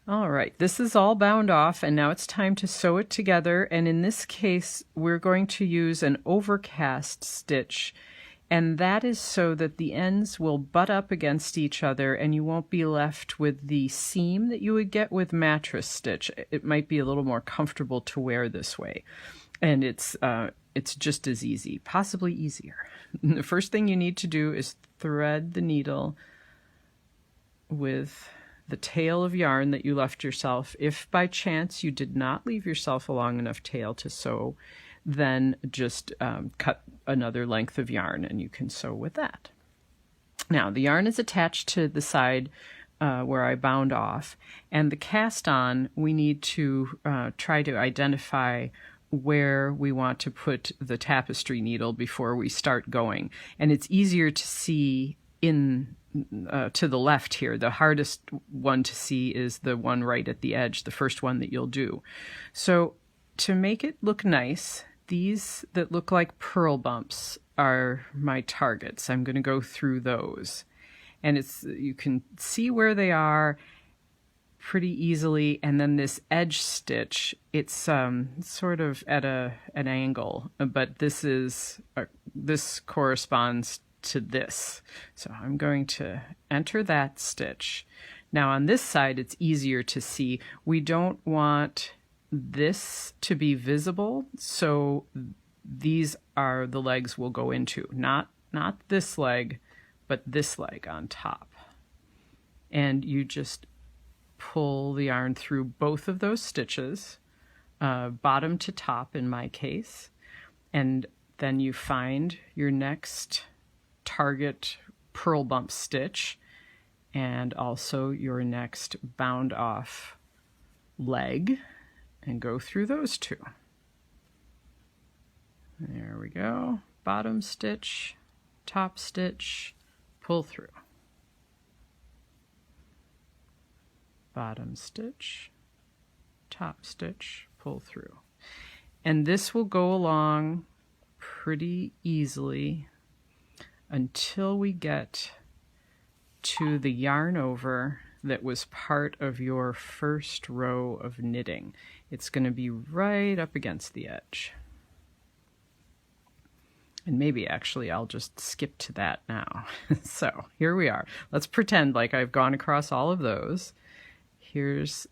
All right, this is all bound off, and now it's time to sew it together. And in this case, we're going to use an overcast stitch, and that is so that the ends will butt up against each other and you won't be left with the seam that you would get with mattress stitch. It might be a little more comfortable to wear this way, and it's just as easy, possibly easier. The first thing you need to do is thread the needle with the tail of yarn that you left yourself. If by chance you did not leave yourself a long enough tail to sew, then just cut another length of yarn and you can sew with that. Now the yarn is attached to the side where I bound off, and the cast on, we need to try to identify where we want to put the tapestry needle before we start going. And it's easier to see in to the left here. The hardest one to see is the one right at the edge, the first one that you'll do. So to make it look nice, these that look like pearl bumps are my targets. I'm going to go through those. And you can see where they are pretty easily. And then this edge stitch, it's sort of at an angle, but this corresponds to this. So I'm going to enter that stitch. Now on this side, it's easier to see. We don't want this to be visible, so these are the legs we'll go into. Not this leg, but this leg on top. And you just pull the yarn through both of those stitches, bottom to top in my case, and then you find your next target pearl bump stitch and also your next bound off leg and go through those two. There we go. Bottom stitch, top stitch, pull through. Bottom stitch, top stitch, pull through. And this will go along pretty easily until we get to the yarn over that was part of your first row of knitting. It's going to be right up against the edge. And maybe actually I'll just skip to that now. So here we are. Let's pretend like I've gone across all of those. Here's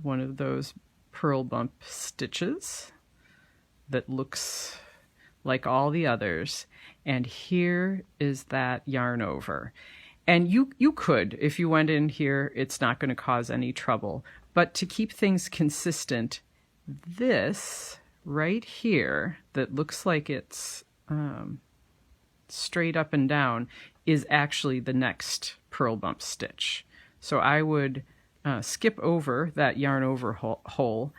one of those pearl bump stitches that looks like all the others. And here is that yarn over. And you could, if you went in here, it's not going to cause any trouble. But to keep things consistent, this right here that looks like it's straight up and down is actually the next pearl bump stitch. So I would skip over that yarn over hole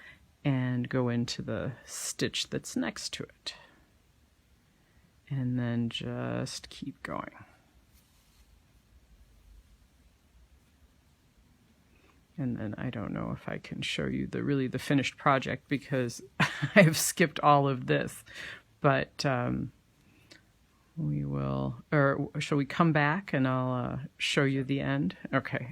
and go into the stitch that's next to it. And then just keep going. And then I don't know if I can show you the finished project because I've skipped all of this. But we will, or shall we come back and I'll show you the end? Okay.